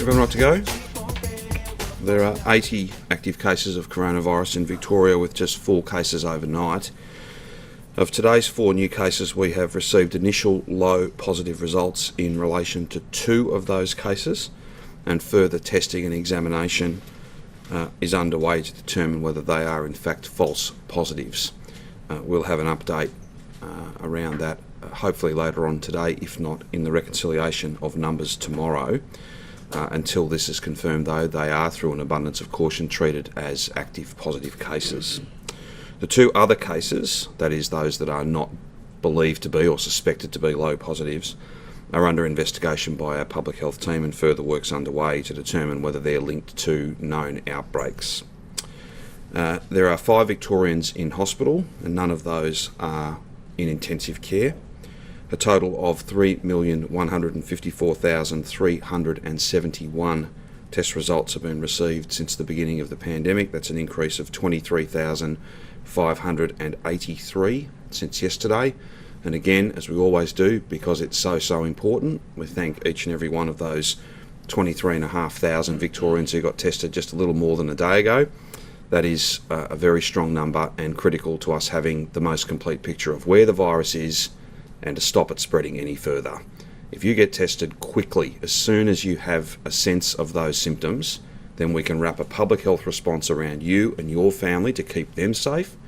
Everyone right to go? There are 80 active cases of coronavirus in Victoria, with just 4 cases overnight. Of today's 4 new cases, we have received initial low positive results in relation to 2 of those cases, and further testing and examination is underway to determine whether they are in fact false positives. We'll have an update around that hopefully later on today, if not in the reconciliation of numbers tomorrow. Until this is confirmed, though, they are, through an abundance of caution, treated as active positive cases. The 2 other cases, that is those that are not believed to be or suspected to be low positives, are under investigation by our public health team, and further work's underway to determine whether they're linked to known outbreaks. There are 5 Victorians in hospital, and none of those are in intensive care. A total of 3,154,371 test results have been received since the beginning of the pandemic. That's an increase of 23,583 since yesterday. And again, as we always do, because it's so important, we thank each and every one of those 23,500 Victorians who got tested just a little more than a day ago. That is a very strong number and critical to us having the most complete picture of where the virus is and to stop it spreading any further. If you get tested quickly, as soon as you have a sense of those symptoms, then we can wrap a public health response around you and your family to keep them safe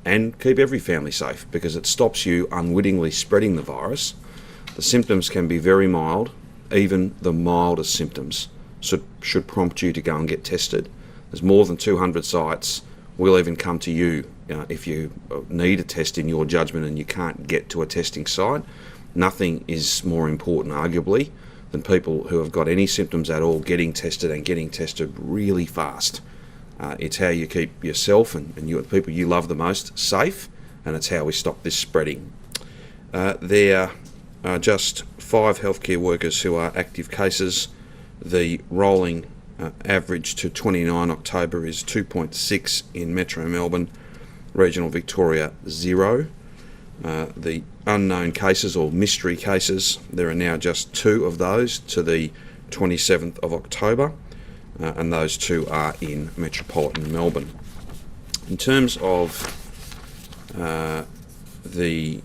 and keep every family safe, because it stops you unwittingly spreading the virus. The symptoms can be very mild. Even the mildest symptoms should prompt you to go and get tested. There's more than 200 sites. We'll even come to you if you need a test in your judgment and you can't get to a testing site. Nothing is more important, arguably, than people who have got any symptoms at all getting tested, and getting tested really fast. It's how you keep yourself and the people you love the most safe, and it's how we stop this spreading. There are just 5 healthcare workers who are active cases. The rolling average to 29 October is 2.6 in Metro Melbourne, Regional Victoria 0. The unknown cases, or mystery cases, there are now just 2 of those to the 27th of October, and those 2 are in metropolitan Melbourne. In terms of the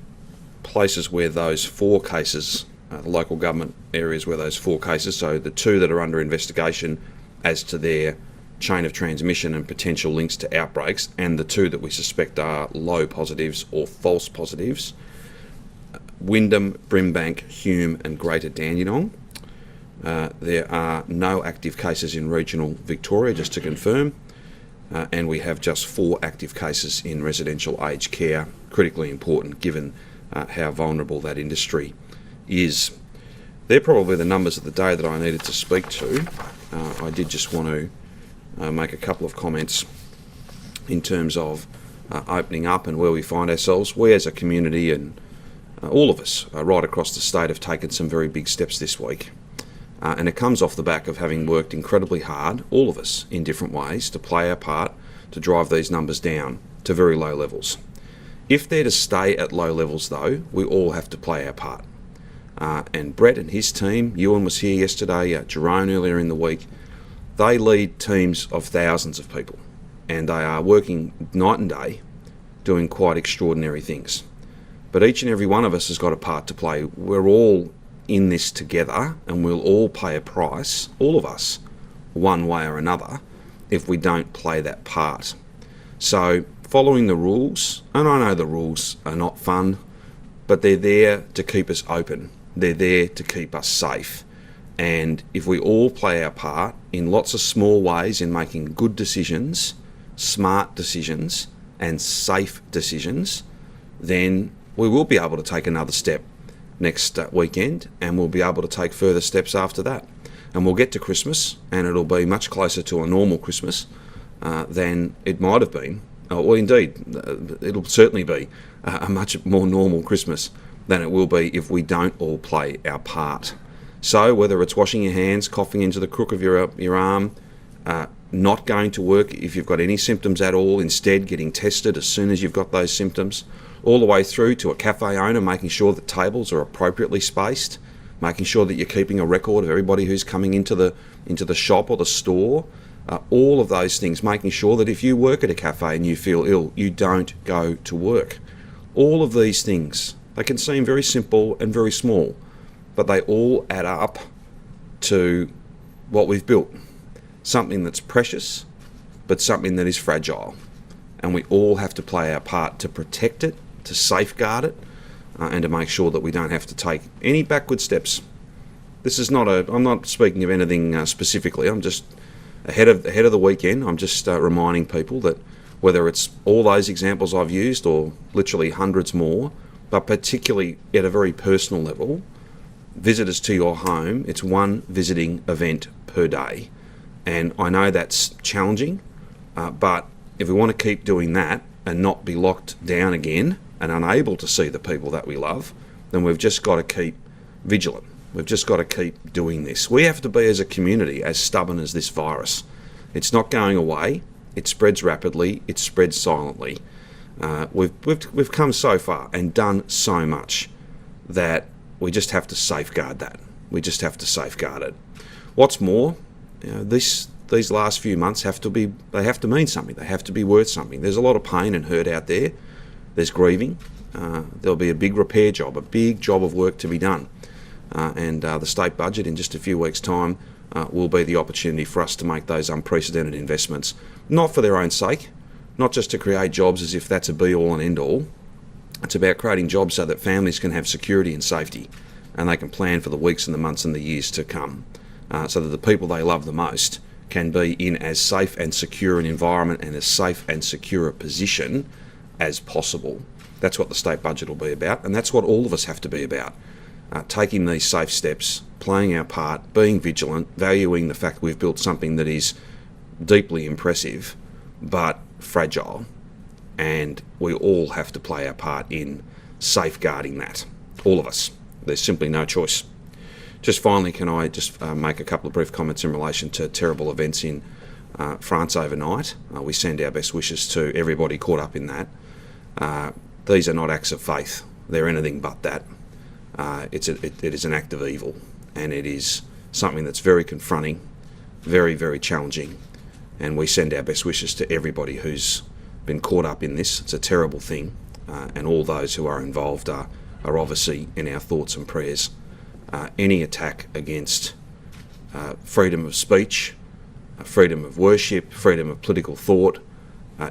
places where those 4 cases, the local government areas where those 4 cases, so the 2 that are under investigation as to their chain of transmission and potential links to outbreaks, and the 2 that we suspect are low positives or false positives: Wyndham, Brimbank, Hume and Greater Dandenong. There are no active cases in regional Victoria, just to confirm, and we have just 4 active cases in residential aged care, critically important given how vulnerable that industry is. They're probably the numbers of the day that I needed to speak to. I did just want to make a couple of comments in terms of opening up and where we find ourselves. We as a community, and all of us right across the state, have taken some very big steps this week. And it comes off the back of having worked incredibly hard, all of us in different ways, to play our part to drive these numbers down to very low levels. If they're to stay at low levels, though, we all have to play our part. And Brett and his team, Ewan was here yesterday, Jerome earlier in the week, they lead teams of thousands of people, and they are working night and day doing quite extraordinary things. But each and every one of us has got a part to play. We're all in this together, and we'll all pay a price, all of us, one way or another, if we don't play that part. So following the rules, and I know the rules are not fun, but they're there to keep us open. They're there to keep us safe. And if we all play our part in lots of small ways in making good decisions, smart decisions and safe decisions, then we will be able to take another step next weekend, and we'll be able to take further steps after that. And we'll get to Christmas, and it'll be much closer to a normal Christmas than it might have been. Well, indeed, it'll certainly be a much more normal Christmas than it will be if we don't all play our part. So whether it's washing your hands, coughing into the crook of your arm, not going to work if you've got any symptoms at all, instead getting tested as soon as you've got those symptoms, all the way through to a cafe owner making sure that tables are appropriately spaced, making sure that you're keeping a record of everybody who's coming into the shop or the store. All of those things, making sure that if you work at a cafe and you feel ill, you don't go to work. All of these things, they can seem very simple and very small, but they all add up to what we've built. Something that's precious, but something that is fragile. And we all have to play our part to protect it, to safeguard it, and to make sure that we don't have to take any backward steps. This is not I'm not speaking of anything specifically. I'm just ahead of the weekend. I'm just reminding people that whether it's all those examples I've used or literally hundreds more, but particularly at a very personal level, visitors to your home, it's one visiting event per day. And I know that's challenging, but if we want to keep doing that and not be locked down again and unable to see the people that we love, then we've just got to keep vigilant. We've just got to keep doing this. We have to be, as a community, as stubborn as this virus. It's not going away. It spreads rapidly. It spreads silently. We've come so far and done so much that we just have to safeguard that. We just have to safeguard it. What's more, these last few months have to mean something. They have to be worth something. There's a lot of pain and hurt out there. There's grieving. There'll be a big repair job, a big job of work to be done. And the state budget in just a few weeks' time will be the opportunity for us to make those unprecedented investments, not for their own sake, not just to create jobs as if that's a be-all and end-all. It's about creating jobs so that families can have security and safety, and they can plan for the weeks and the months and the years to come, so that the people they love the most can be in as safe and secure an environment and as safe and secure a position as possible. That's what the state budget will be about, and that's what all of us have to be about. Taking these safe steps, playing our part, being vigilant, valuing the fact we've built something that is deeply impressive but fragile, and we all have to play our part in safeguarding that. All of us. There's simply no choice. Just finally, can I just make a couple of brief comments in relation to terrible events in France overnight? We send our best wishes to everybody caught up in that. These are not acts of faith. They're anything but that. It is an act of evil, and it is something that's very confronting, very, very challenging, and we send our best wishes to everybody who's been caught up in this. It's a terrible thing, and all those who are involved are obviously in our thoughts and prayers. Any attack against freedom of speech, freedom of worship, freedom of political thought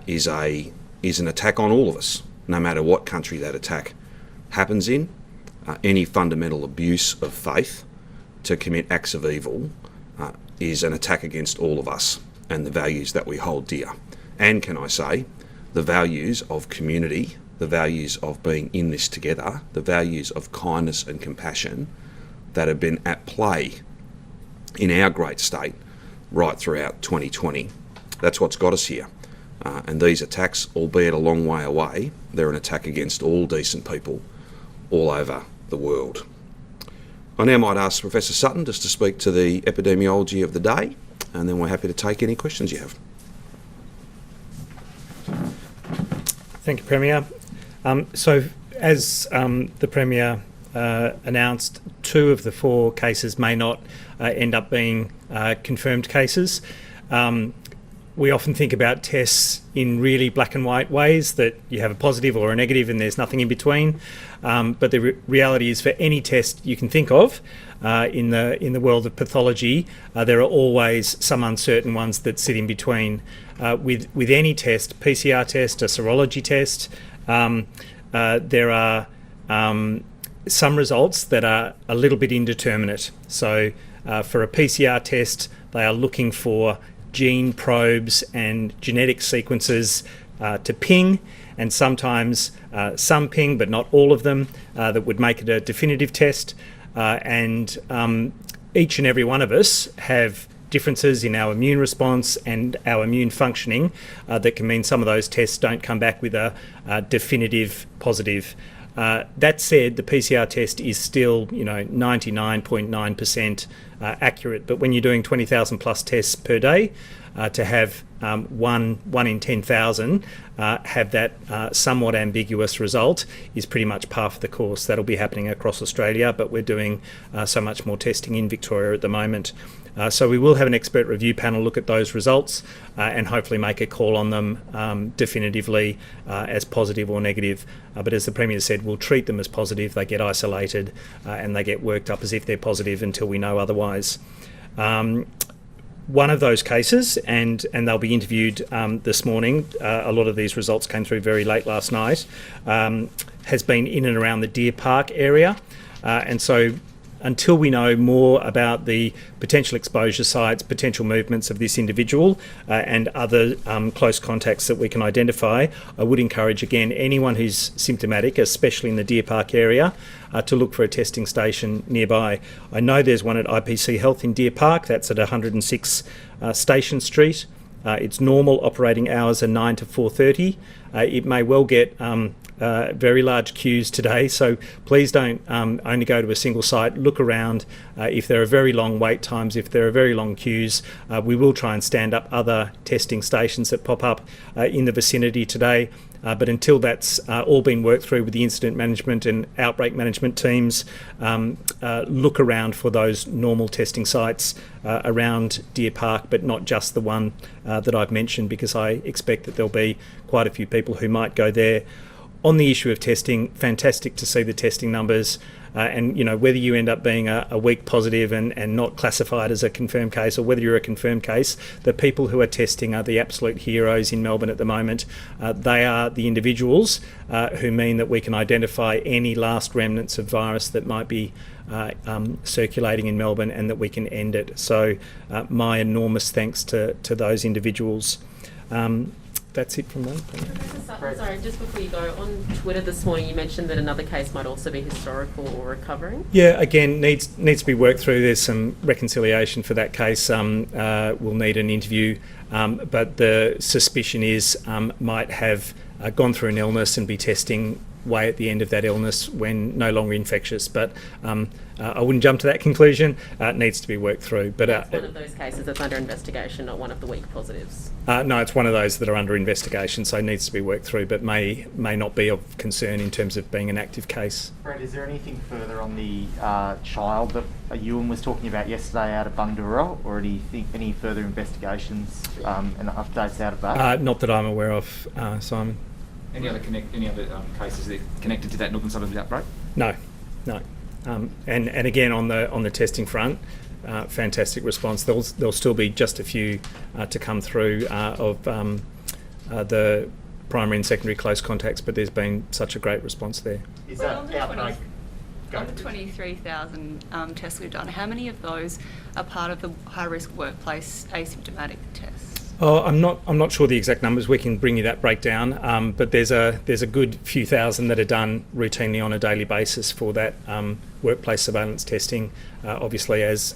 is an attack on all of us, no matter what country that attack happens in. Any fundamental abuse of faith to commit acts of evil is an attack against all of us and the values that we hold dear. And can I say, the values of community, the values of being in this together, the values of kindness and compassion that have been at play in our great state right throughout 2020. That's what's got us here. And these attacks, albeit a long way away, they're an attack against all decent people all over the world. I now might ask Professor Sutton just to speak to the epidemiology of the day, and then we're happy to take any questions you have. Thank you, Premier. So, as the Premier announced, 2 of the 4 cases may not end up being confirmed cases. We often think about tests in really black and white ways, that you have a positive or a negative and there's nothing in between. But the reality is, for any test you can think of in the world of pathology, there are always some uncertain ones that sit in between. With any test, PCR test, a serology test, there are some results that are a little bit indeterminate. So for a PCR test, they are looking for gene probes and genetic sequences to ping, and sometimes some ping, but not all of them, that would make it a definitive test. And each and every one of us have differences in our immune response and our immune functioning that can mean some of those tests don't come back with a definitive positive. That said, the PCR test is still, 99.9% accurate. But when you're doing 20,000 plus tests per day, to have one in 10,000 have that somewhat ambiguous result is pretty much par for the course. That'll be happening across Australia, but we're doing so much more testing in Victoria at the moment. So we will have an expert review panel look at those results and hopefully make a call on them definitively as positive or negative. But as the Premier said, we'll treat them as positive. They get isolated and they get worked up as if they're positive until we know otherwise. One of those cases, and they'll be interviewed this morning, a lot of these results came through very late last night, has been in and around the Deer Park area. And so until we know more about the potential exposure sites, potential movements of this individual and other close contacts that we can identify, I would encourage again anyone who's symptomatic, especially in the Deer Park area, to look for a testing station nearby. I know there's one at IPC Health in Deer Park, that's at 106 Station Street. Its normal operating hours are 9 to 4:30. It may well get very large queues today, so please don't only go to a single site. Look around. If there are very long wait times, if there are very long queues, we will try and stand up other testing stations that pop up in the vicinity today. But until that's all been worked through with the incident management and outbreak management teams, look around for those normal testing sites around Deer Park, but not just the one that I've mentioned, because I expect that there'll be quite a few people who might go there. On the issue of testing, fantastic to see the testing numbers, and whether you end up being a weak positive and not classified as a confirmed case, or whether you're a confirmed case, the people who are testing are the absolute heroes in Melbourne at the moment. They are the individuals who mean that we can identify any last remnants of virus that might be circulating in Melbourne, and that we can end it. So my enormous thanks to those individuals. That's it from me. Sorry, just before you go, on Twitter this morning you mentioned that another case might also be historical or recovering. Yeah, again, needs to be worked through. There's some reconciliation for that case. We'll need an interview, but the suspicion is might have gone through an illness and be testing way at the end of that illness when no longer infectious. But I wouldn't jump to that conclusion. It needs to be worked through. But it's one of those cases that's under investigation, not one of the weak positives. No, it's one of those that are under investigation, so it needs to be worked through, but may not be of concern in terms of being an active case. Brett, is there anything further on the child that Ewan was talking about yesterday out of Bundoora, or any further investigations and updates out of that? Not that I'm aware of, Simon. Any other cases that are connected to that northern side of the outbreak? No. And again on the testing front, fantastic response. There'll still be just a few to come through of the primary and secondary close contacts, but there's been such a great response there. Is that outbreak? Of the 23,000 tests we've done, how many of those are part of the high-risk workplace asymptomatic tests? Oh, I'm not sure the exact numbers. We can bring you that breakdown, but there's a good few thousand that are done routinely on a daily basis for that workplace surveillance testing. Obviously, as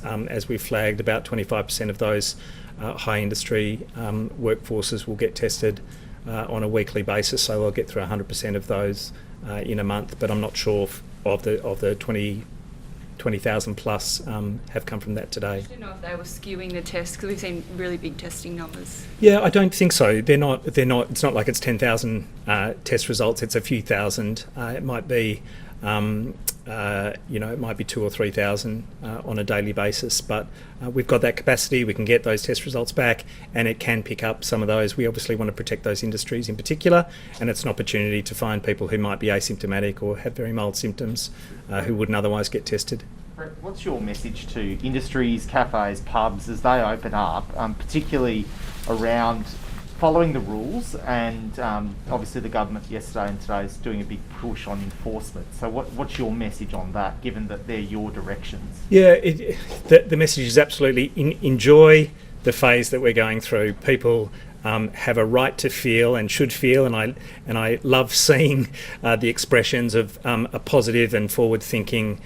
we've flagged, about 25% of those high industry workforces will get tested on a weekly basis, so they'll get through 100% of those in a month. But I'm not sure of the 20,000 plus have come from that today. I didn't know if they were skewing the tests, because we've seen really big testing numbers. Yeah, I don't think so. They're not. It's not like it's 10,000 test results. It's a few thousand. It might be, it might be 2,000 or 3,000 on a daily basis. But we've got that capacity. We can get those test results back, and it can pick up some of those. We obviously want to protect those industries in particular, and it's an opportunity to find people who might be asymptomatic or have very mild symptoms who wouldn't otherwise get tested. Brett, what's your message to industries, cafes, pubs as they open up, particularly around following the rules, and obviously the government yesterday and today is doing a big push on enforcement. So what's your message on that, given that they're your directions? Yeah, the message is absolutely enjoy the phase that we're going through. People have a right to feel and should feel, and I love seeing the expressions of a positive and forward-thinking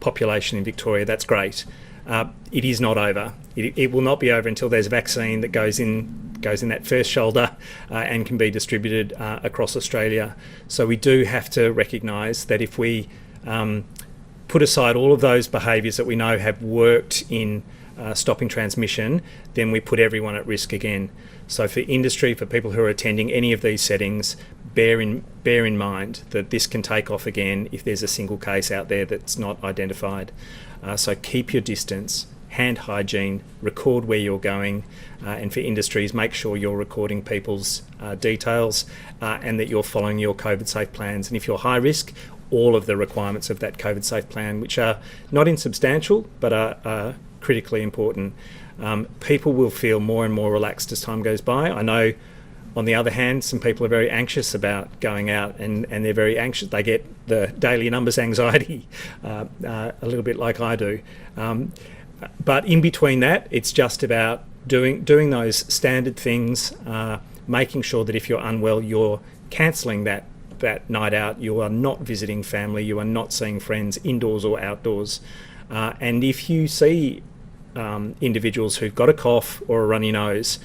population in Victoria. That's great. It is not over. It will not be over until there's a vaccine that goes in that first shoulder and can be distributed across Australia. So we do have to recognise that if we put aside all of those behaviours that we know have worked in stopping transmission, then we put everyone at risk again. So for industry, for people who are attending any of these settings, bear in mind that this can take off again if there's a single case out there that's not identified. So keep your distance, hand hygiene, record where you're going, and for industries, make sure you're recording people's details and that you're following your COVID safe plans. And if you're high risk, all of the requirements of that COVID safe plan, which are not insubstantial but are critically important. People will feel more and more relaxed as time goes by. I know, on the other hand, some people are very anxious about going out and they're very anxious. They get the daily numbers anxiety, a little bit like I do. But in between that, it's just about doing those standard things, making sure that if you're unwell, you're cancelling that night out. You are not visiting family. You are not seeing friends indoors or outdoors. And if you see individuals who've got a cough or a runny nose,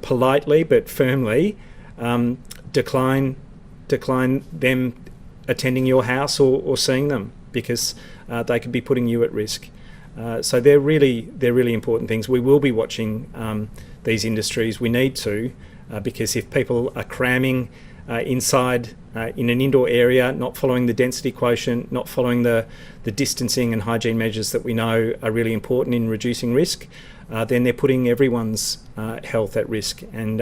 politely but firmly decline them attending your house or seeing them, because they could be putting you at risk. So they're really important things. We will be watching these industries. We need to, because if people are cramming inside in an indoor area, not following the density quotient, not following the distancing and hygiene measures that we know are really important in reducing risk, then they're putting everyone's health at risk, and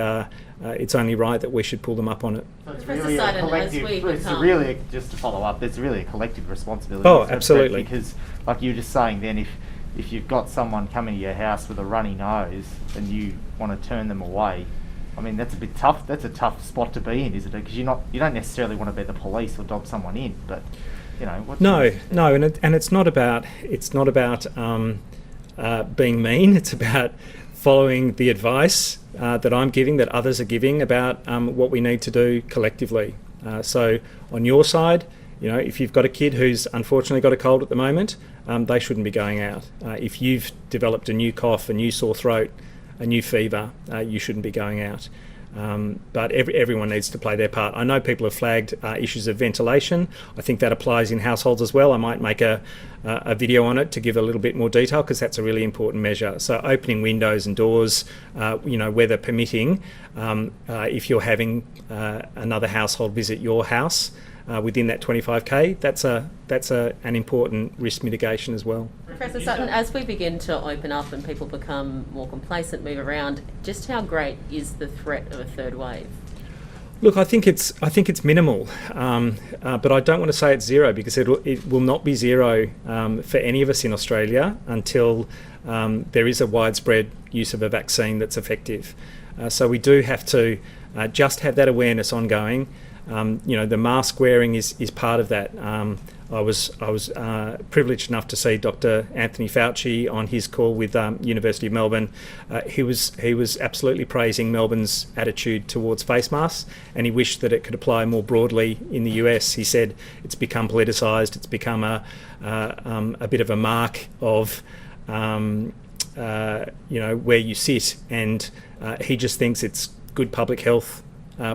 it's only right that we should pull them up on it. So it's Professor really a Sutton, collective, just to follow up, there's really a collective responsibility. Oh, absolutely. Because, like you were just saying then, if you've got someone coming to your house with a runny nose and you want to turn them away, I mean, that's a bit tough. That's a tough spot to be in, isn't it? Because you don't necessarily want to be the police or dob someone in, but No, and it's not about being mean. It's about following the advice that I'm giving, that others are giving about what we need to do collectively. So on your side, if you've got a kid who's unfortunately got a cold at the moment, they shouldn't be going out. If you've developed a new cough, a new sore throat, a new fever, you shouldn't be going out. But everyone needs to play their part. I know people have flagged issues of ventilation. I think that applies in households as well. I might make a video on it to give a little bit more detail, because that's a really important measure. So opening windows and doors, weather permitting, if you're having another household visit your house within that 25k, that's an important risk mitigation as well. Professor Sutton, as we begin to open up and people become more complacent, move around, just how great is the threat of a third wave? Look, I think it's minimal, but I don't want to say it's zero, because it will not be zero for any of us in Australia until there is a widespread use of a vaccine that's effective. So we do have to just have that awareness ongoing. The mask wearing is part of that. I was privileged enough to see Dr. Anthony Fauci on his call with University of Melbourne. He was absolutely praising Melbourne's attitude towards face masks, and he wished that it could apply more broadly in the US. He said it's become politicised. It's become a bit of a mark of where you sit, and he just thinks it's good public health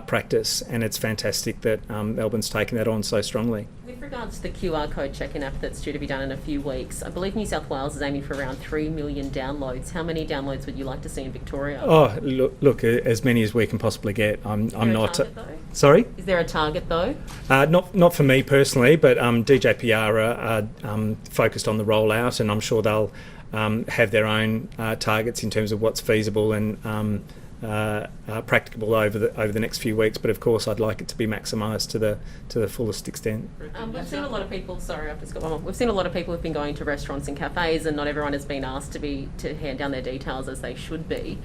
practice, and it's fantastic that Melbourne's taken that on so strongly. With regards to the QR code check-in app that's due to be done in a few weeks, I believe New South Wales is aiming for around 3 million downloads. How many downloads would you like to see in Victoria? Oh, look, as many as we can possibly get. I'm not. Target, though? Sorry? Is there a target though? Not for me personally, but DJPR are focused on the rollout, and I'm sure they'll have their own targets in terms of what's feasible and practicable over the next few weeks, but of course I'd like it to be maximised to the fullest extent. We've seen a lot of people. Sorry, I've just got one more. We've seen a lot of people who've been going to restaurants and cafes, and not everyone has been asked to hand down their details as they should be.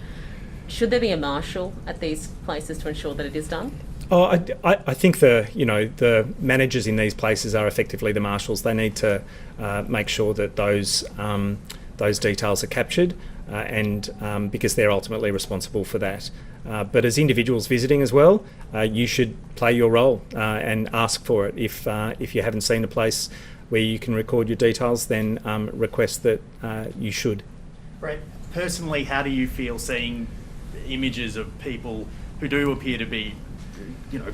Should there be a marshal at these places to ensure that it is done? Oh, I think the managers in these places are effectively the marshals. They need to make sure that those details are captured. And because they're ultimately responsible for that. But as individuals visiting as well, you should play your role and ask for it. If you haven't seen a place where you can record your details, then request that you should. Brett, personally, how do you feel seeing images of people who do appear to be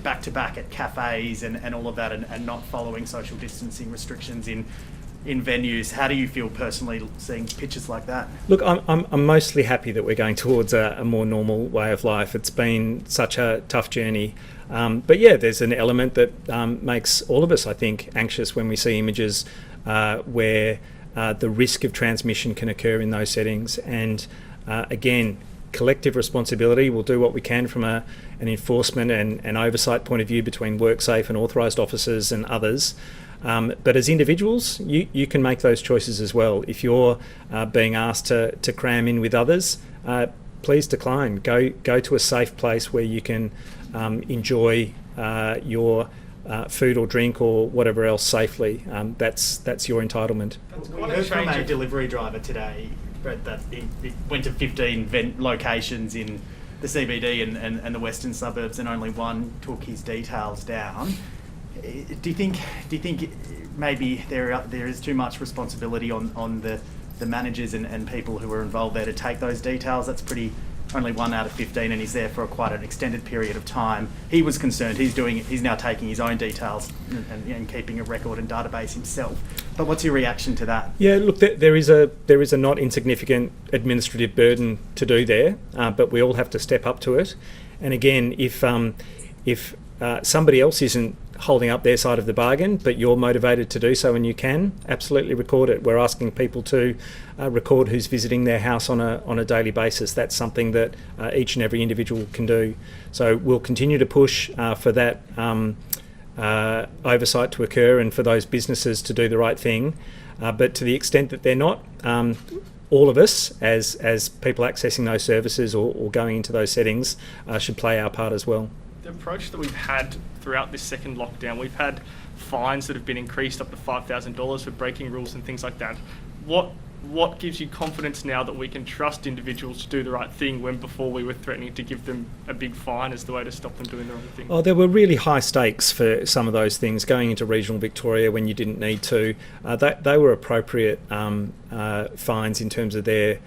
back to back at cafes and all of that, and not following social distancing restrictions in in venues. How do you feel personally seeing pictures like that? Look, I'm mostly happy that we're going towards a more normal way of life. It's been such a tough journey. But yeah, there's an element that makes all of us, I think, anxious when we see images where the risk of transmission can occur in those settings. And again, collective responsibility. We'll do what we can from an enforcement and oversight point of view between WorkSafe and authorised officers and others. But as individuals, you can make those choices as well. If you're being asked to cram in with others, please decline. Go to a safe place where you can enjoy your food or drink or whatever else safely. That's your entitlement. We heard from a delivery driver today, Brett, that he went to 15 locations in the CBD and the western suburbs, and only one took his details down. Do you think maybe there is too much responsibility on the managers and people who are involved there to take those details? That's only 1 out of 15, and he's there for quite an extended period of time. He was concerned. He's now taking his own details and keeping a record and database himself. But what's your reaction to that? Yeah, look, there is a not insignificant administrative burden to do there, but we all have to step up to it. And again, if somebody else isn't holding up their side of the bargain, but you're motivated to do so and you can, absolutely record it. We're asking people to record who's visiting their house on a daily basis. That's something that each and every individual can do. So we'll continue to push for that oversight to occur and for those businesses to do the right thing. But to the extent that they're not, all of us as people accessing those services or going into those settings should play our part as well. The approach that we've had throughout this second lockdown, we've had fines that have been increased up to $5,000 for breaking rules and things like that. What gives you confidence now that we can trust individuals to do the right thing when before we were threatening to give them a big fine as the way to stop them doing the wrong thing? Oh, there were really high stakes for some of those things going into regional Victoria when you didn't need to. They were appropriate fines in terms of their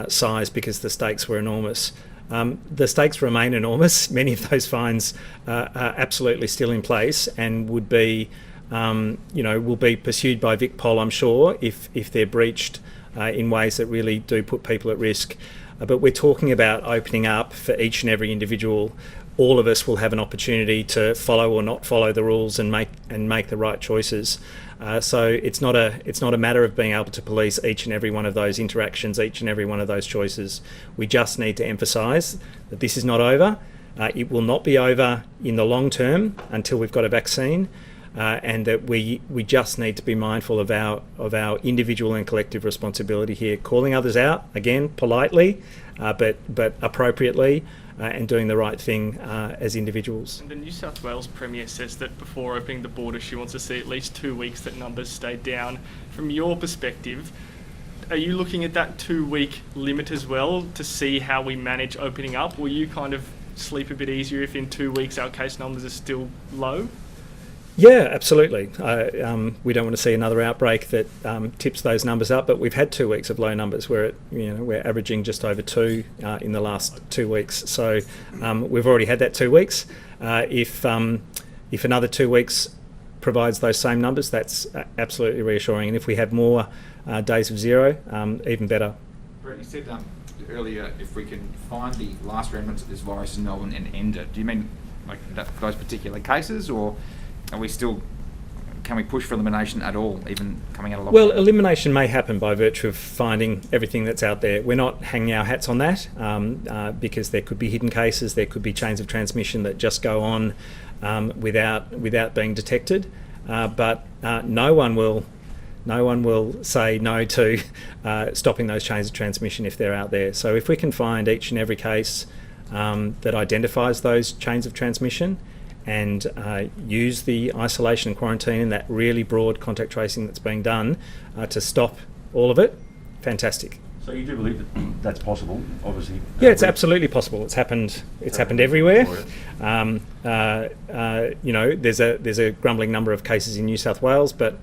size because the stakes were enormous. The stakes remain enormous. Many of those fines are absolutely still in place and would be, will be pursued by VicPol, I'm sure, if they're breached in ways that really do put people at risk. But we're talking about opening up for each and every individual. All of us will have an opportunity to follow or not follow the rules and make the right choices. So it's not a matter of being able to police each and every one of those interactions, each and every one of those choices. We just need to emphasise that this is not over. It will not be over in the long term until we've got a vaccine, and that we just need to be mindful of our individual and collective responsibility here, calling others out again politely, but appropriately. And doing the right thing as individuals. And the New South Wales Premier says that before opening the border, she wants to see at least 2 weeks that numbers stay down. From your perspective, are you looking at that 2-week limit as well to see how we manage opening up? Will you kind of sleep a bit easier if in 2 weeks our case numbers are still low? Yeah, absolutely. We don't want to see another outbreak that tips those numbers up, but we've had 2 weeks of low numbers. We're averaging just over 2 in the last 2 weeks. So we've already had that 2 weeks. If another 2 weeks provides those same numbers, that's absolutely reassuring. And if we have more days of zero, even better. Brett, you said earlier if we can find the last remnants of this virus in Melbourne and end it. Do you mean like those particular cases, or can we push for elimination at all, even coming out of lockdown? Well, elimination may happen by virtue of finding everything that's out there. We're not hanging our hats on that because there could be hidden cases, there could be chains of transmission that just go on without being detected. But no one will say no to stopping those chains of transmission if they're out there. So if we can find each and every case that identifies those chains of transmission, and use the isolation and quarantine and that really broad contact tracing that's being done to stop all of it, fantastic. So you do believe that that's possible, obviously? Yeah, it's absolutely possible. It's happened everywhere. There's a grumbling number of cases in New South Wales, but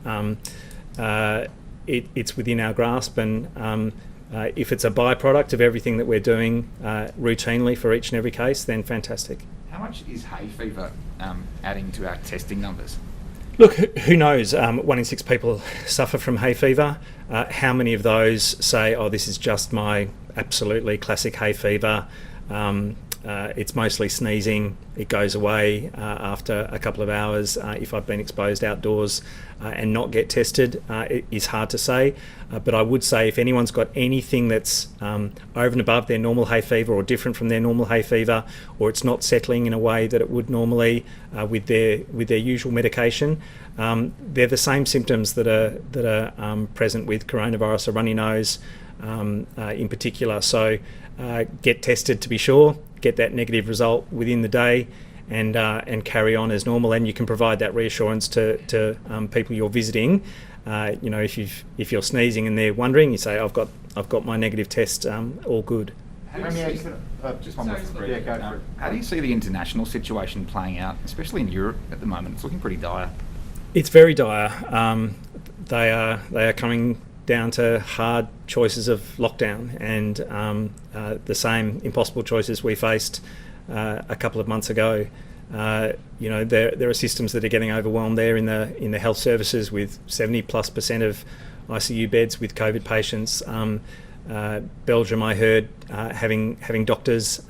it's within our grasp, and if it's a byproduct of everything that we're doing routinely for each and every case, then fantastic. How much is hay fever adding to our testing numbers? Look, who knows? 1 in 6 people suffer from hay fever. How many of those say, oh, this is just my absolutely classic hay fever? It's mostly sneezing. It goes away after a couple of hours if I've been exposed outdoors and not get tested. It is hard to say. But I would say if anyone's got anything that's over and above their normal hay fever or different from their normal hay fever, or it's not settling in a way that it would normally with their usual medication, they're the same symptoms that are present with coronavirus, a runny nose in particular. So get tested to be sure, get that negative result within the day, and carry on as normal. And you can provide that reassurance to people you're visiting. If you're sneezing and they're wondering, you say, I've got my negative test, all good. Just one more. Yeah, go for it. How do you see the international situation playing out, especially in Europe at the moment? It's looking pretty dire. It's very dire. They are coming down to hard choices of lockdown, and the same impossible choices we faced a couple of months ago. There are systems that are getting overwhelmed there in the health services with 70+% of ICU beds with COVID patients. Belgium, I heard, having doctors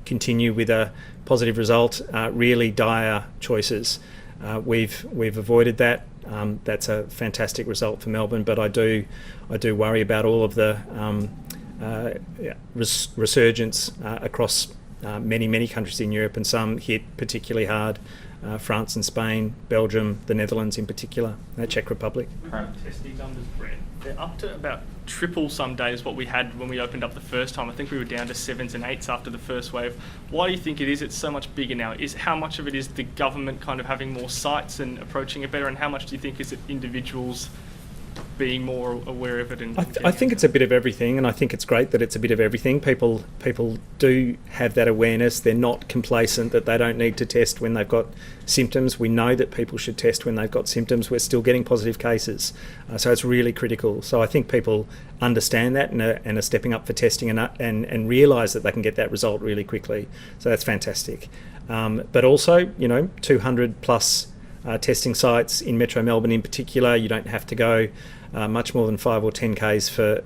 continue with a positive result. Really dire choices. We've avoided that. That's a fantastic result for Melbourne, but I do worry about all of the resurgence across many countries in Europe, and some hit particularly hard. France and Spain, Belgium, the Netherlands in particular, the Czech Republic. Testing numbers, Brett, they're up to about triple some days what we had when we opened up the first time. I think we were down to 7s and 8s after the first wave. Why do you think it is? It's so much bigger now. How much of it is the government kind of having more sites and approaching it better, and how much do you think is it individuals being more aware of it? I think it's a bit of everything, and I think it's great that it's a bit of everything. People do have that awareness. They're not complacent that they don't need to test when they've got symptoms. We know that people should test when they've got symptoms. We're still getting positive cases, so it's really critical. So I think people understand that and are stepping up for testing and realise that they can get that result really quickly. So that's fantastic. But also, 200 plus testing sites in Metro Melbourne in particular. You don't have to go much more than 5 or 10 k's for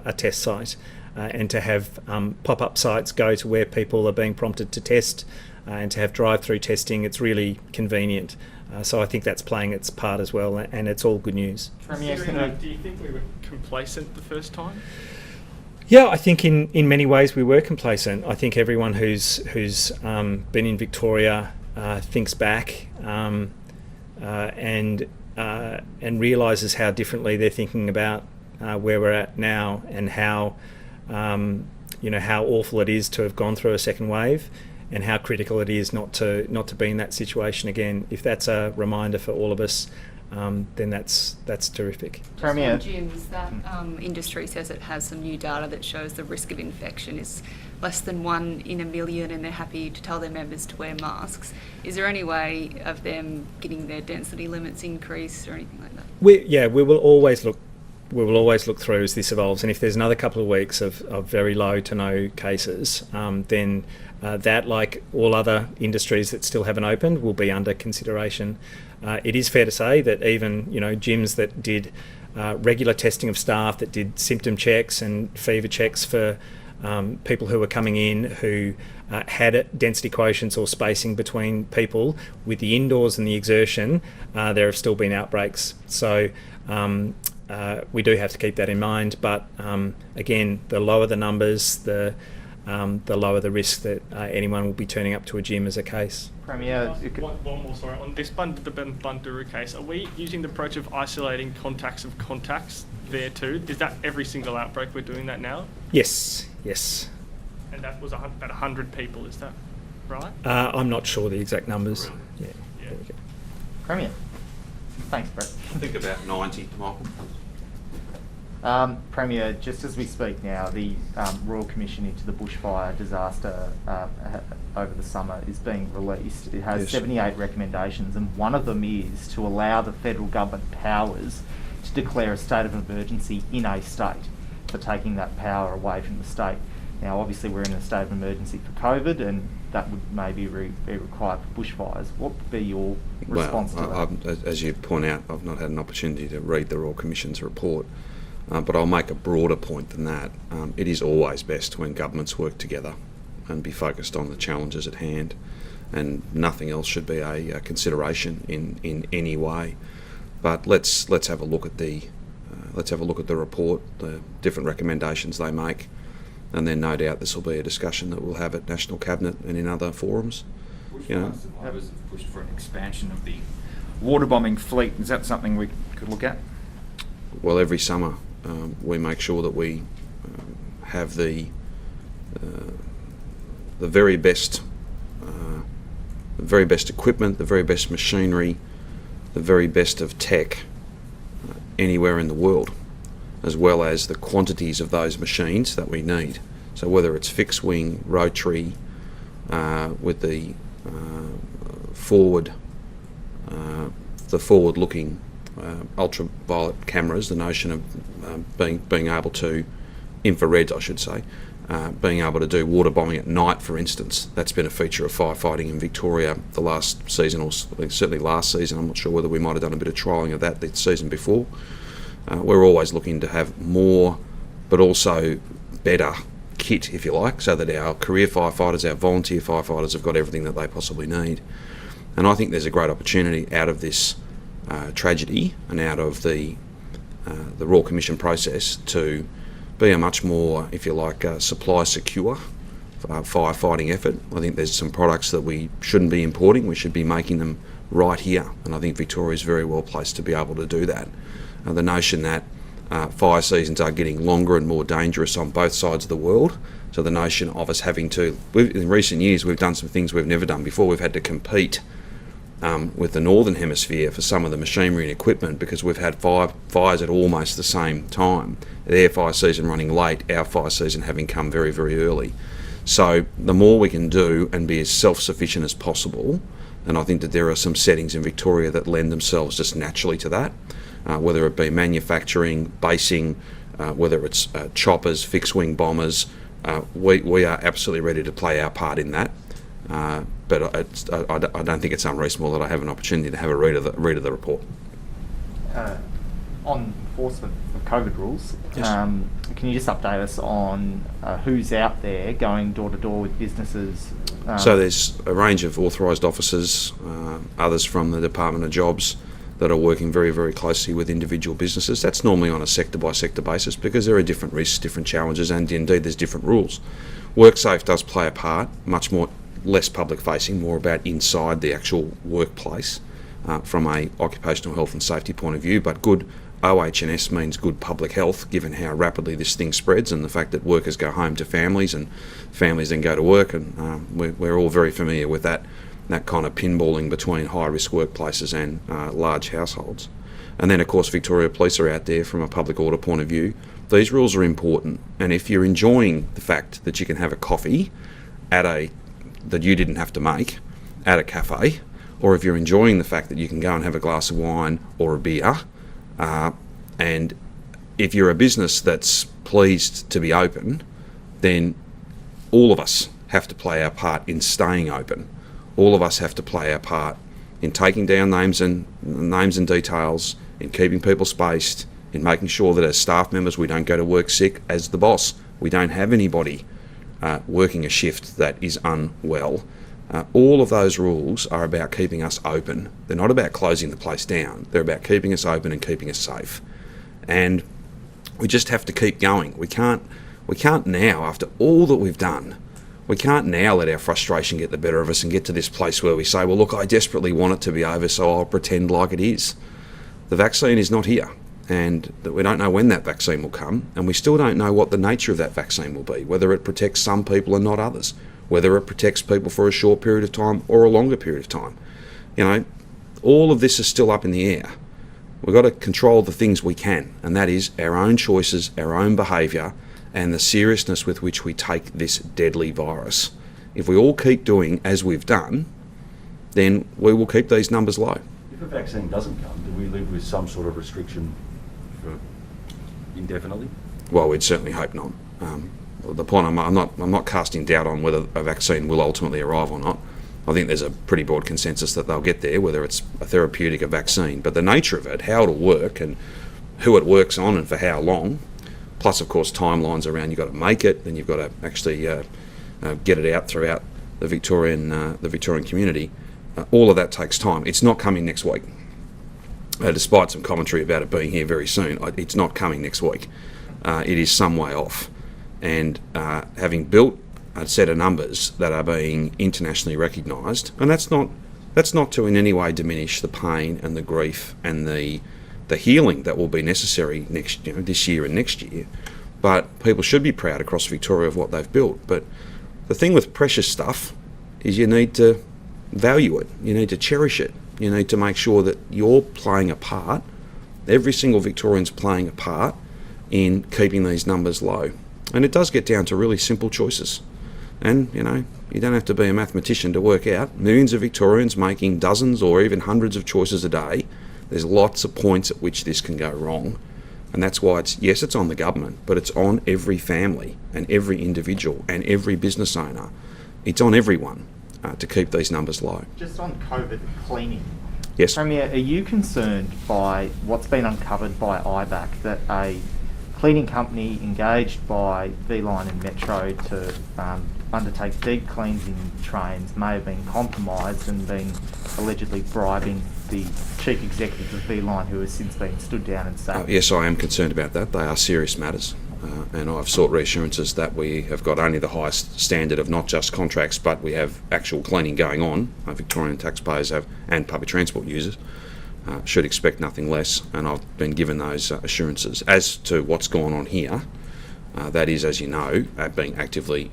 a test site, and to have pop-up sites go to where people are being prompted to test, and to have drive-through testing. It's really convenient. So I think that's playing its part as well, and it's all good news. Do you think we were complacent the first time? Yeah, I think in many ways we were complacent. I think everyone who's been in Victoria thinks back and realises how differently they're thinking about where we're at now, and how how awful it is to have gone through a second wave, and how critical it is not to be in that situation again. If that's a reminder for all of us, then that's terrific. Premier, gyms, that industry says it has some new data that shows the risk of infection is less than 1 in a million, and they're happy to tell their members to wear masks. Is there any way of them getting their density limits increased or anything like that? We will always look through as this evolves, and if there's another couple of weeks of very low to no cases, then that, like all other industries that still haven't opened, will be under consideration. It is fair to say that even gyms that did regular testing of staff, that did symptom checks and fever checks for people who were coming in who had density quotients or spacing between people, with the indoors and the exertion, there have still been outbreaks. So we do have to keep that in mind. But again, the lower the numbers, the lower the risk that anyone will be turning up to a gym as a case. Premier, one more, sorry. On this the Bunduru case, are we using the approach of isolating contacts of contacts there too? Is that every single outbreak we're doing that now? Yes. And that was about 100 people, is that right? I'm not sure the exact numbers. Yeah. Yeah. Premier. Thanks, Brett. I think about 90, Michael. Premier, just as we speak now, the Royal Commission into the bushfire disaster over the summer is being released. It has 78 recommendations, and one of them is to allow the federal government powers to declare a state of emergency in a state, for taking that power away from the state. Now, obviously, we're in a state of emergency for COVID, and that would maybe be required for bushfires. What would be your response to that? As you point out, I've not had an opportunity to read the Royal Commission's report, but I'll make a broader point than that. It is always best when governments work together and be focused on the challenges at hand, and nothing else should be a consideration in any way. But let's have a look at the report, the different recommendations they make, and then no doubt this will be a discussion that we'll have at National Cabinet and in other forums. Survivors have pushed for an expansion of the water bombing fleet. Is that something we could look at? Well, every summer we make sure that we have the very best equipment, the very best machinery, the very best of tech anywhere in the world, as well as the quantities of those machines that we need. So whether it's fixed wing, rotary, with the forward-looking ultraviolet cameras, the notion of being able to, infrared I should say, being able to do water bombing at night, for instance. That's been a feature of firefighting in Victoria the last season, or certainly last season. I'm not sure whether we might have done a bit of trialling of that the season before. We're always looking to have more, but also better kit, if you like, so that our career firefighters, our volunteer firefighters have got everything that they possibly need. And I think there's a great opportunity out of this tragedy and out of the Royal Commission process to be a much more, if you like, supply secure firefighting effort. I think there's some products that we shouldn't be importing, we should be making them right here, and I think Victoria is very well placed to be able to do that. The notion that fire seasons are getting longer and more dangerous on both sides of the world, so the notion of us having to, in recent years we've done some things we've never done before. We've had to compete with the Northern Hemisphere for some of the machinery and equipment because we've had fires at almost the same time. Their fire season running late, our fire season having come very, very early. So the more we can do and be as self-sufficient as possible, and I think that there are some settings in Victoria that lend themselves just naturally to that, whether it be manufacturing, basing, whether it's choppers, fixed-wing bombers, we are absolutely ready to play our part in that. But I don't think it's unreasonable that I have an opportunity to have a read of the report. On enforcement of COVID rules, Yes. can you just update us on who's out there going door to door with businesses? So there's a range of authorised officers, others from the Department of Jobs, that are working very, very closely with individual businesses. That's normally on a sector-by-sector basis because there are different risks, different challenges, and indeed there's different rules. WorkSafe does play a part, much more less public-facing, more about inside the actual workplace from a occupational health and safety point of view, but good OH&S means good public health, given how rapidly this thing spreads and the fact that workers go home to families and families then go to work, and we're all very familiar with that kind of pinballing between high-risk workplaces and large households. And then, of course, Victoria Police are out there from a public order point of view. These rules are important, and if you're enjoying the fact that you can have a coffee that you didn't have to make at a cafe, or if you're enjoying the fact that you can go and have a glass of wine or a beer, and if you're a business that's pleased to be open, then all of us have to play our part in staying open. All of us have to play our part in taking down names and details, in keeping people spaced, in making sure that as staff members we don't go to work sick. As the boss, we don't have anybody working a shift that is unwell. All of those rules are about keeping us open. They're not about closing the place down. They're about keeping us open and keeping us safe. And we just have to keep going. We can't now, after all that we've done, we can't now let our frustration get the better of us and get to this place where we say, well, look, I desperately want it to be over, so I'll pretend like it is. The vaccine is not here, and we don't know when that vaccine will come, and we still don't know what the nature of that vaccine will be, whether it protects some people and not others, whether it protects people for a short period of time or a longer period of time. You know, all of this is still up in the air. We've got to control the things we can, and that is our own choices, our own behaviour, and the seriousness with which we take this deadly virus. If we all keep doing as we've done, then we will keep these numbers low. If a vaccine doesn't come, do we live with some sort of restriction for indefinitely? Well, we'd certainly hope not. the point I'm not casting doubt on whether a vaccine will ultimately arrive or not. I think there's a pretty broad consensus that they'll get there, whether it's a therapeutic or vaccine. But the nature of it, how it'll work, and who it works on, and for how long, plus of course timelines around you've got to make it, then you've got to actually get it out throughout the Victorian community. All of that takes time. It's not coming next week. Despite some commentary about it being here very soon, it's not coming next week. It is some way off. And having built a set of numbers that are being internationally recognised, and that's not to in any way diminish the pain and the grief and the healing that will be necessary this year and next year, but people should be proud across Victoria of what they've built. But the thing with precious stuff is you need to value it, you need to cherish it, you need to make sure that you're playing a part, every single Victorian's playing a part in keeping these numbers low. And it does get down to really simple choices. And, you don't have to be a mathematician to work out. Millions of Victorians making dozens or even hundreds of choices a day. There's lots of points at which this can go wrong. And that's why it's on the government, but it's on every family and every individual and every business owner. It's on everyone to keep these numbers low. Just on COVID cleaning. Yes. Premier, are you concerned by what's been uncovered by IBAC, that a cleaning company engaged by V-Line and Metro to undertake deep cleans in trains may have been compromised and been allegedly bribing the chief executive of V-Line, who has since been stood down and sacked? Yes, I am concerned about that. They are serious matters. And I've sought reassurances that we have got only the highest standard of not just contracts, but we have actual cleaning going on. Victorian taxpayers have, and public transport users, should expect nothing less. And I've been given those assurances. As to what's gone on here, that is, as you know, being actively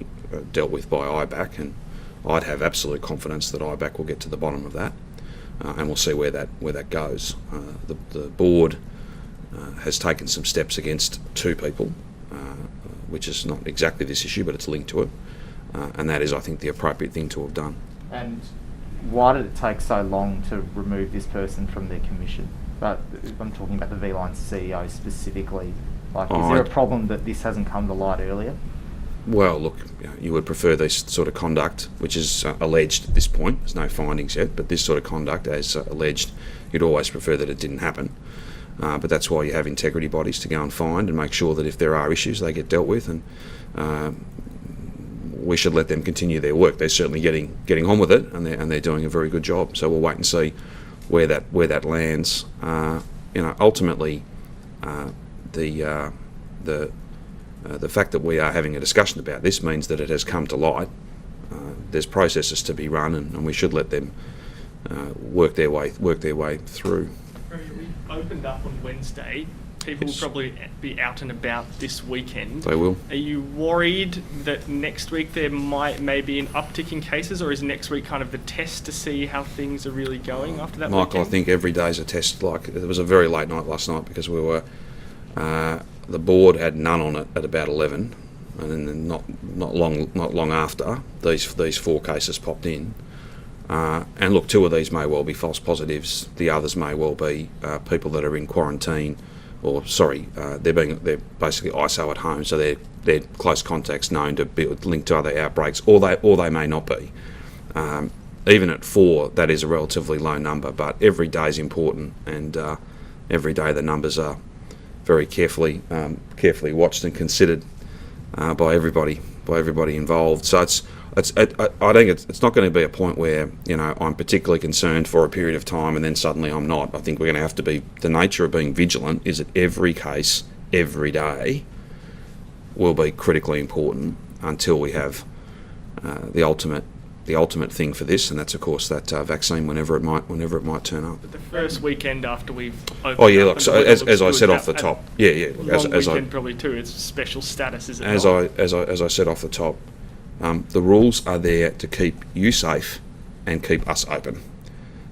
dealt with by IBAC, and I'd have absolute confidence that IBAC will get to the bottom of that, and we'll see where that goes. The board has taken some steps against two people, which is not exactly this issue, but it's linked to it, and that is, I think, the appropriate thing to have done. And why did it take so long to remove this person from their commission? But I'm talking about the V-Line CEO specifically. Is there a problem that this hasn't come to light earlier? Well, look, you would prefer this sort of conduct, which is alleged at this point. There's no findings yet, but this sort of conduct, as alleged, you'd always prefer that it didn't happen. But that's why you have integrity bodies to go and find and make sure that if there are issues, they get dealt with, and we should let them continue their work. They're certainly getting on with it, and they're doing a very good job. So we'll wait and see where that lands. Ultimately, the fact that we are having a discussion about this means that it has come to light. There's processes to be run, and we should let them work their way through. We opened up on Wednesday. People Yes. will probably be out and about this weekend. They will. Are you worried that next week there may be an uptick in cases, or is next week kind of the test to see how things are really going after that Michael, weekend? I think every day is a test. Like, it was a very late night last night because we were the board had none on it at about 11, and then not long after these four cases popped in. And look, two of these may well be false positives. The others may well be people that are in quarantine, or they're basically ISO at home, so they're close contacts known to be linked to other outbreaks, or they may not be. Even at 4, that is a relatively low number, but every day is important, and every day the numbers are very carefully watched and considered by everybody involved. So I think it's not going to be a point where I'm particularly concerned for a period of time and then suddenly I'm not. I think we're going to have to be, the nature of being vigilant is that every case, every day, will be critically important until we have the ultimate thing for this, and that's of course that vaccine whenever it might turn up. But the first weekend after we've opened Oh yeah, up, look. and So the weather as looks I good, said off that- the top, yeah. Look, Long weekend probably too. It's special status, is it as not? I said off the top, the rules are there to keep you safe and keep us open.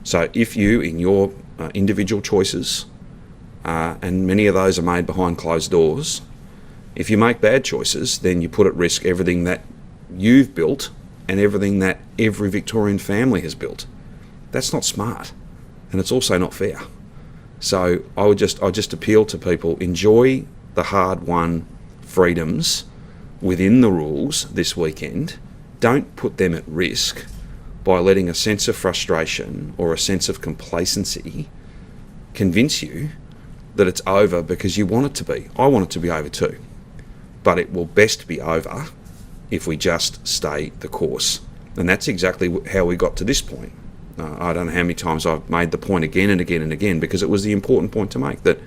So if you, in your individual choices, and many of those are made behind closed doors, if you make bad choices, then you put at risk everything that you've built and everything that every Victorian family has built. That's not smart, and it's also not fair. So I just appeal to people: enjoy the hard-won freedoms within the rules this weekend, don't put them at risk by letting a sense of frustration or a sense of complacency convince you that it's over because you want it to be. I want it to be over too. But it will best be over if we just stay the course. And that's exactly how we got to this point. I don't know how many times I've made the point again and again and again, because it was the important point to make, that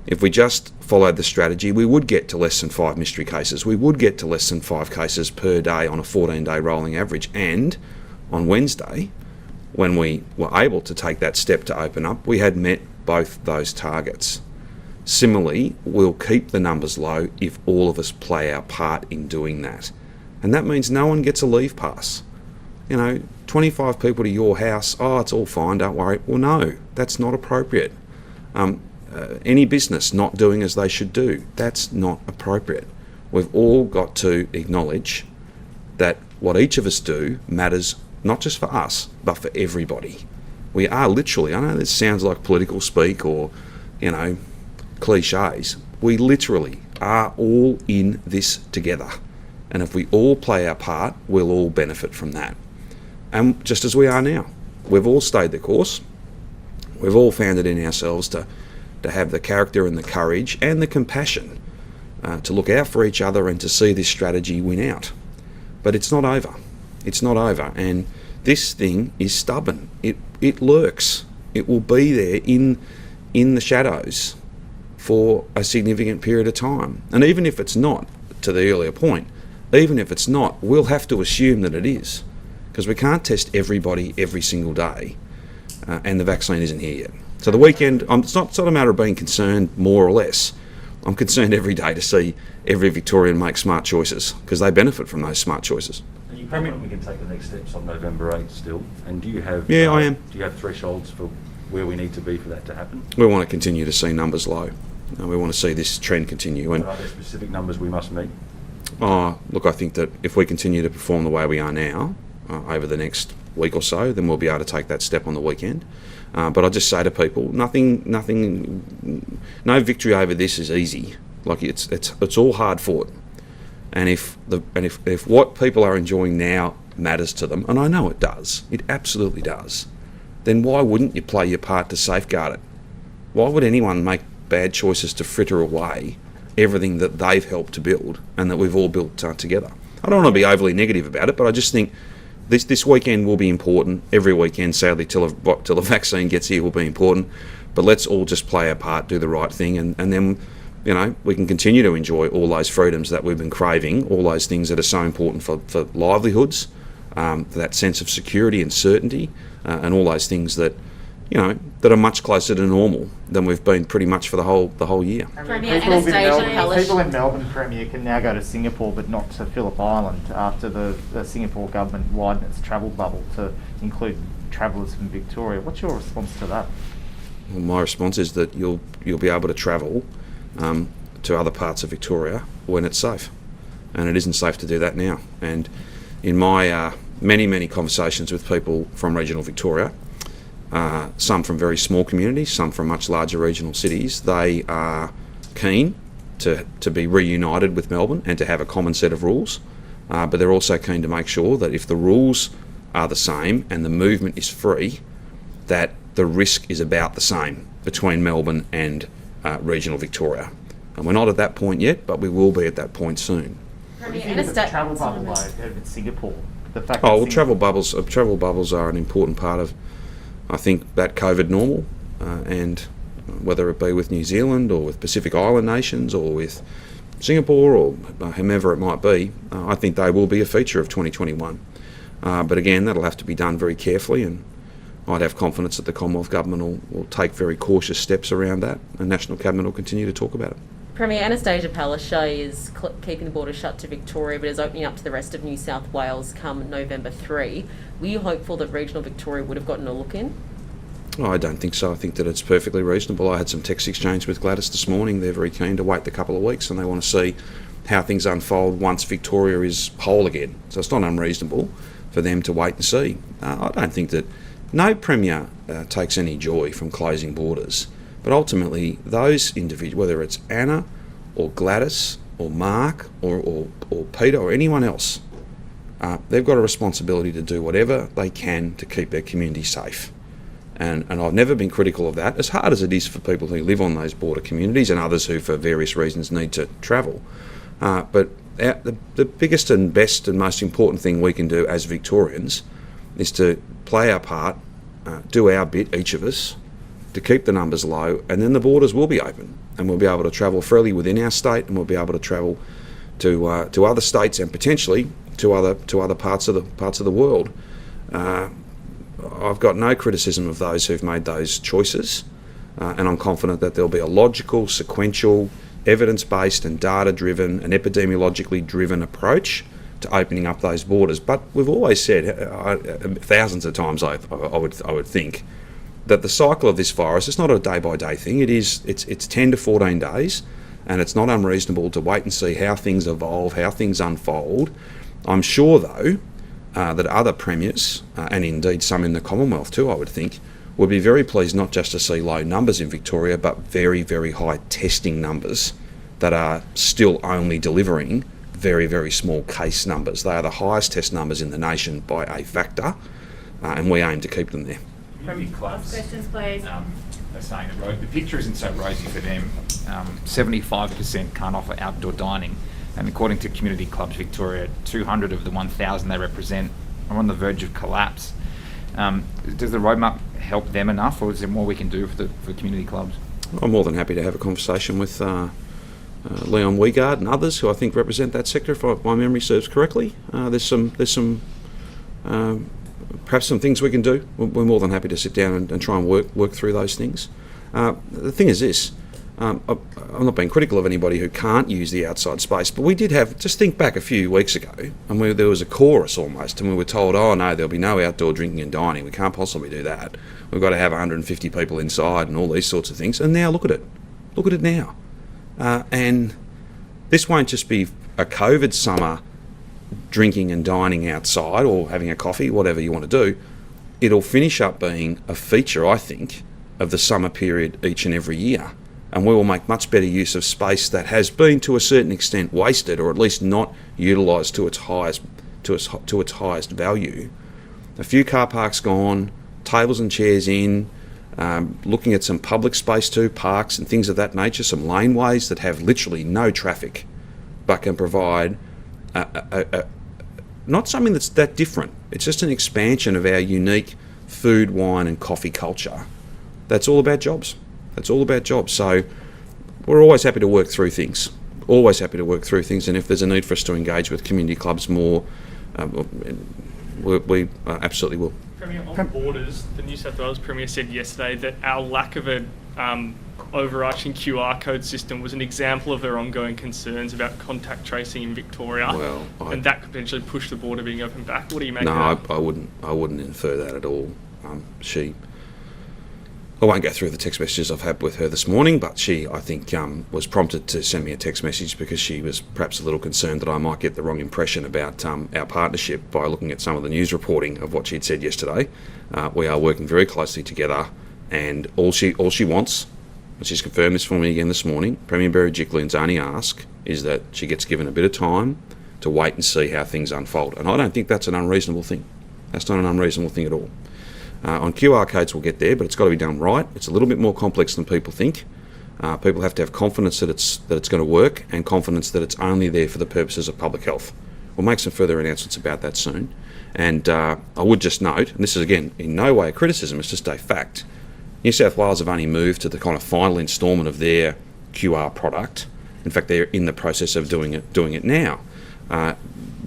if we just followed the strategy, we would get to less than 5 mystery cases. We would get to less than 5 cases per day on a 14-day rolling average. And on Wednesday, when we were able to take that step to open up, we had met both those targets. Similarly, we'll keep the numbers low if all of us play our part in doing that. And that means no one gets a leave pass. 25 people to your house, oh, it's all fine, don't worry. Well, no, that's not appropriate. Any business not doing as they should do, that's not appropriate. We've all got to acknowledge that what each of us do matters, not just for us, but for everybody. We are literally, I know this sounds like political speak or, cliches. We literally are all in this together. And if we all play our part, we'll all benefit from that. And just as we are now, we've all stayed the course. We've all found it in ourselves to have the character and the courage and the compassion to look out for each other and to see this strategy win out. But it's not over. It's not over. And this thing is stubborn. It lurks. It will be there in the shadows for a significant period of time. And even if it's not, to the earlier point, even if it's not, we'll have to assume that it is, because we can't test everybody every single day, and the vaccine isn't here yet. So the weekend, it's not a matter of being concerned more or less. I'm concerned every day to see every Victorian make smart choices, because they benefit from those smart choices. Are you confident we can take the next steps on November 8th still? And do you have... Yeah, I am. Do you have thresholds for where we need to be for that to happen? We want to continue to see numbers low. We want to see this trend continue. And are there specific numbers we must meet? Look, I think that if we continue to perform the way we are now, over the next week or so, then we'll be able to take that step on the weekend. But I just say to people, no victory over this is easy. Like it's all hard fought. And if what people are enjoying now matters to them, and I know it does, it absolutely does, then why wouldn't you play your part to safeguard it? Why would anyone make bad choices to fritter away everything that they've helped to build and that we've all built together? I don't want to be overly negative about it, but I just think this weekend will be important. Every weekend, sadly, till a vaccine gets here, will be important. But let's all just play our part, do the right thing, and then we can continue to enjoy all those freedoms that we've been craving, all those things that are so important for livelihoods, for that sense of security and certainty, and all those things that that are much closer to normal than we've been pretty much for the whole year. People in Melbourne, Premier, can now go to Singapore but not to Phillip Island after the Singapore government widened its travel bubble to include travellers from Victoria. What's your response to that? Well, my response is that you'll be able to travel to other parts of Victoria when it's safe, and it isn't safe to do that now. And in my many conversations with people from regional Victoria, some from very small communities, some from much larger regional cities, they are keen to be reunited with Melbourne and to have a common set of rules, but they're also keen to make sure that if the rules are the same and the movement is free, that the risk is about the same between Melbourne and regional Victoria. And we're not at that point yet, but we will be at that point soon. What do you think of the travel bubble though in Singapore? The fact travel bubbles are an important part of, I think, that COVID normal, and whether it be with New Zealand or with Pacific Island nations or with Singapore or whomever it might be, I think they will be a feature of 2021. But again, that'll have to be done very carefully, and I'd have confidence that the Commonwealth Government will take very cautious steps around that, and National Cabinet will continue to talk about it. Premier, Anastasia Palaszczuk is keeping the border shut to Victoria but is opening up to the rest of New South Wales come November 3. Were you hopeful that regional Victoria would have gotten a look in? Oh, I don't think so. I think that it's perfectly reasonable. I had some text exchange with Gladys this morning. They're very keen to wait the couple of weeks and they want to see how things unfold once Victoria is whole again. So it's not unreasonable for them to wait and see. I don't think that no Premier takes any joy from closing borders. But ultimately, those individuals, whether it's Anna or Gladys or Mark or Peter or anyone else, they've got a responsibility to do whatever they can to keep their community safe. And I've never been critical of that, as hard as it is for people who live on those border communities and others who, for various reasons, need to travel. But the biggest and best and most important thing we can do as Victorians is to play our part, do our bit, each of us, to keep the numbers low, and then the borders will be open, and we'll be able to travel freely within our state, and we'll be able to travel to other states and potentially to other parts of the world. I've got no criticism of those who've made those choices, and I'm confident that there'll be a logical, sequential, evidence-based and data-driven and epidemiologically driven approach to opening up those borders. But we've always said, thousands of times I would think, that the cycle of this virus is not a day-by-day thing. It's 10 to 14 days, and it's not unreasonable to wait and see how things evolve, how things unfold. I'm sure, though, that other premiers, and indeed some in the Commonwealth too, I would think, would be very pleased not just to see low numbers in Victoria, but very, very high testing numbers that are still only delivering very, very small case numbers. They are the highest test numbers in the nation by a factor, and we aim to keep them there. Community clubs, questions, please. They're saying that the picture isn't so rosy for them. 75% can't offer outdoor dining. And according to Community Clubs Victoria, 200 of the 1,000 they represent are on the verge of collapse. Does the roadmap help them enough, or is there more we can do for community clubs? I'm more than happy to have a conversation with Leon Wiegard and others who I think represent that sector, if my memory serves correctly. There's some perhaps some things we can do. We're more than happy to sit down and try and work through those things. The thing is this. I'm not being critical of anybody who can't use the outside space, but we did have, just think back a few weeks ago, and there was a chorus almost, and we were told, oh no, there'll be no outdoor drinking and dining, we can't possibly do that, we've got to have 150 people inside and all these sorts of things. And now look at it now. And this won't just be a COVID summer drinking and dining outside or having a coffee, whatever you want to do. It'll finish up being a feature, I think, of the summer period each and every year. And we will make much better use of space that has been to a certain extent wasted, or at least not utilised to its highest value. A few car parks gone, tables and chairs in, looking at some public space too, parks and things of that nature, some laneways that have literally no traffic, but can provide not something that's that different. It's just an expansion of our unique food, wine and coffee culture. That's all about jobs. So we're always happy to work through things. And if there's a need for us to engage with community clubs more, we absolutely will. Premier, on borders, the New South Wales Premier said yesterday that our lack of a overarching QR code system was an example of their ongoing concerns about contact tracing in Victoria, and that could potentially push the border being opened back. What do you make of that? No, I wouldn't infer that at all. I won't go through the text messages I've had with her this morning, but she, I think, was prompted to send me a text message because she was perhaps a little concerned that I might get the wrong impression about our partnership by looking at some of the news reporting of what she'd said yesterday. We are working very closely together, and all she wants, and she's confirmed this for me again this morning, Premier Berejiklian's only ask is that she gets given a bit of time to wait and see how things unfold. And I don't think that's an unreasonable thing. That's not an unreasonable thing at all. On QR codes we'll get there, but it's got to be done right. It's a little bit more complex than people think. People have to have confidence that it's going to work, and confidence that it's only there for the purposes of public health. We'll make some further announcements about that soon. And I would just note, and this is again in no way a criticism, it's just a fact, New South Wales have only moved to the kind of final instalment of their QR product. In fact, they're in the process of doing it now.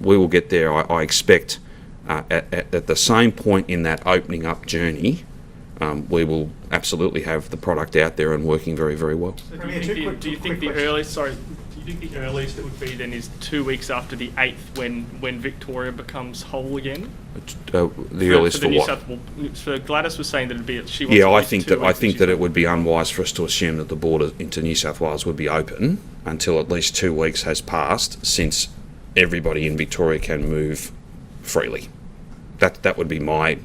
We will get there, I expect, at the same point in that opening up journey. We will absolutely have the product out there and working very, very well. So do you think the earliest it would be then is 2 weeks after the 8th when Victoria becomes whole again? The earliest for what? So Gladys was saying that it'd be. She wants I think that it would be unwise for us to assume that the border into New South Wales would be open until at least 2 weeks has passed, since everybody in Victoria can move freely. That would be my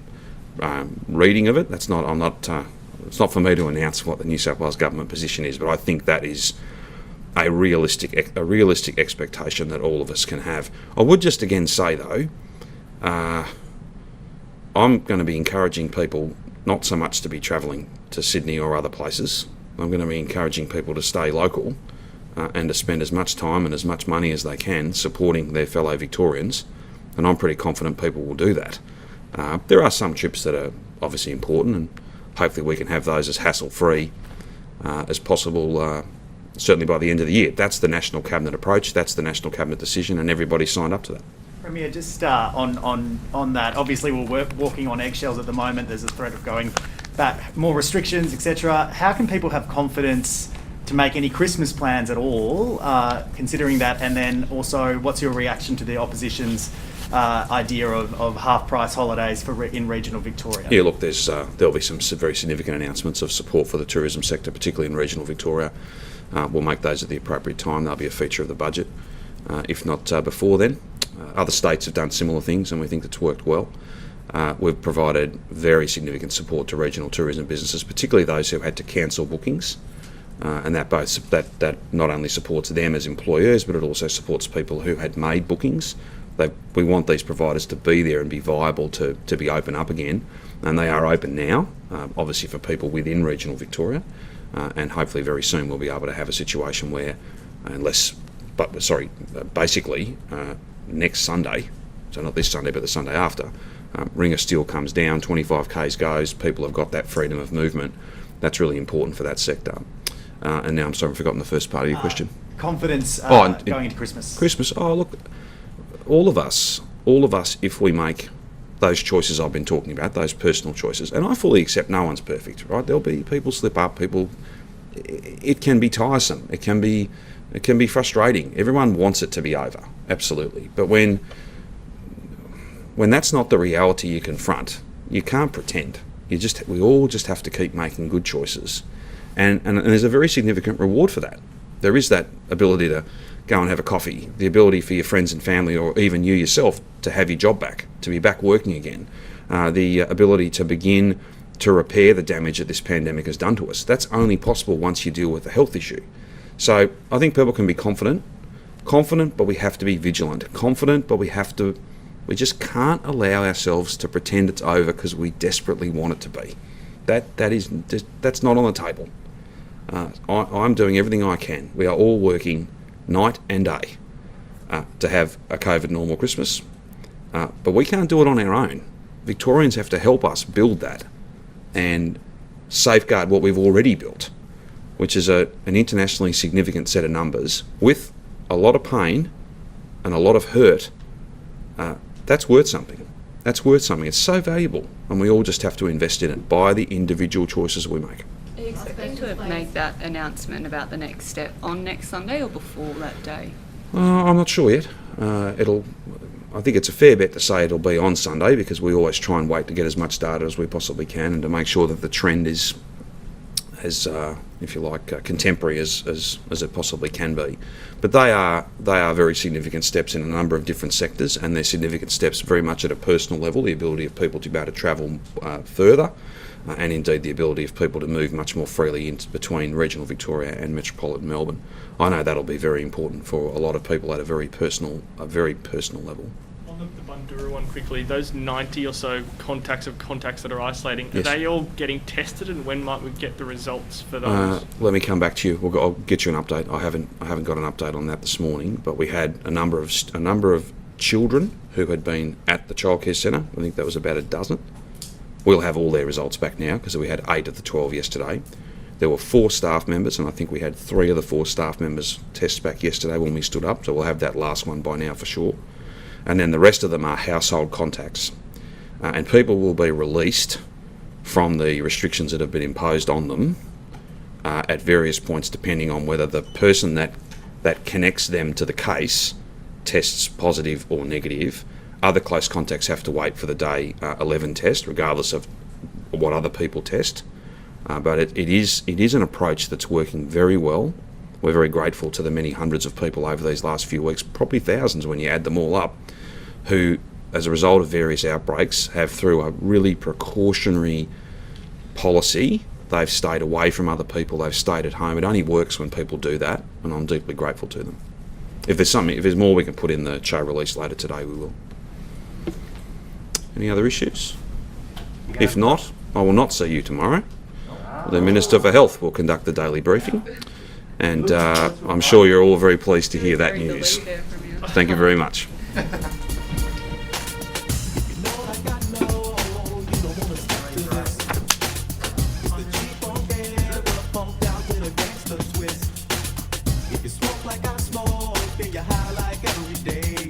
reading of it. It's not for me to announce what the New South Wales government position is, but I think that is a realistic expectation that all of us can have. I would just again say though, I'm going to be encouraging people not so much to be travelling to Sydney or other places. I'm going to be encouraging people to stay local and to spend as much time and as much money as they can supporting their fellow Victorians, and I'm pretty confident people will do that. There are some trips that are obviously important, and hopefully we can have those as hassle-free as possible, certainly by the end of the year. That's the National Cabinet approach, that's the National Cabinet decision, and everybody signed up to that. Premier, just on that, obviously we're walking on eggshells at the moment. There's a threat of going back, more restrictions, etc. How can people have confidence to make any Christmas plans at all, considering that? And then also, what's your reaction to the opposition's idea of half-price holidays in regional Victoria? Yeah, look, there'll be some very significant announcements of support for the tourism sector, particularly in regional Victoria. We'll make those at the appropriate time. They'll be a feature of the budget, if not before then. Other states have done similar things, and we think it's worked well. We've provided very significant support to regional tourism businesses, particularly those who had to cancel bookings, and that not only supports them as employers, but it also supports people who had made bookings. We want these providers to be there and be viable to be open up again, and they are open now, obviously for people within regional Victoria, and hopefully very soon we'll be able to have a situation where, basically next Sunday, so not this Sunday but the Sunday after, Ring of Steel comes down, 25 k's goes, people have got that freedom of movement. That's really important for that sector. And now I'm sorry, I've forgotten the first part of your question. Confidence going into Christmas. Christmas, look, all of us, if we make those choices I've been talking about, those personal choices, and I fully accept no one's perfect, right? There'll be people slip up, it can be tiresome, it can be frustrating. Everyone wants it to be over, absolutely. But when that's not the reality you confront, you can't pretend. We all just have to keep making good choices. And there's a very significant reward for that. There is that ability to go and have a coffee, the ability for your friends and family, or even you yourself, to have your job back, to be back working again, the ability to begin to repair the damage that this pandemic has done to us. That's only possible once you deal with a health issue. So I think people can be confident, but we have to be vigilant. Confident, but we just can't allow ourselves to pretend it's over because we desperately want it to be. That's not on the table. I'm doing everything I can. We are all working night and day to have a COVID normal Christmas, but we can't do it on our own. Victorians have to help us build that and safeguard what we've already built, which is an internationally significant set of numbers with a lot of pain and a lot of hurt. That's worth something. It's so valuable, and we all just have to invest in it by the individual choices we make. Are you expecting to make that announcement about the next step on next Sunday or before that day? I'm not sure yet. I think it's a fair bet to say it'll be on Sunday, because we always try and wait to get as much data as we possibly can and to make sure that the trend is as if you like, contemporary as it possibly can be. But they are very significant steps in a number of different sectors, and they're significant steps very much at a personal level, the ability of people to be able to travel further, and indeed the ability of people to move much more freely between regional Victoria and metropolitan Melbourne. I know that'll be very important for a lot of people at a very personal level. On the Bundoora one quickly, those 90 or so contacts that are isolating, Yes. Are they all getting tested, and when might we get the results for those? Let me come back to you. I'll get you an update. I haven't got an update on that this morning, but we had a number of children who had been at the childcare centre. I think that was about a dozen. We'll have all their results back now, because we had 8 of the 12 yesterday. There were 4 staff members, and I think we had 3 of the 4 staff members tests back yesterday when we stood up, so we'll have that last one by now for sure. And then the rest of them are household contacts. And people will be released from the restrictions that have been imposed on them at various points, depending on whether the person that connects them to the case tests positive or negative. Other close contacts have to wait for the day 11 test, regardless of what other people test. But it is an approach that's working very well. We're very grateful to the many hundreds of people over these last few weeks, probably thousands when you add them all up, who, as a result of various outbreaks, have, through a really precautionary policy, They've stayed away from other people. They've stayed at home. It only works when people do that, and I'm deeply grateful to them. If there's more we can put in the show release later today, we will. Any other issues? If not, I will not see you tomorrow. The Minister for Health will conduct the daily briefing, and I'm sure you're all very pleased to hear that Buried the news. lead there from you. Thank you very much. If you smoke like I smoke, then you're high like every day.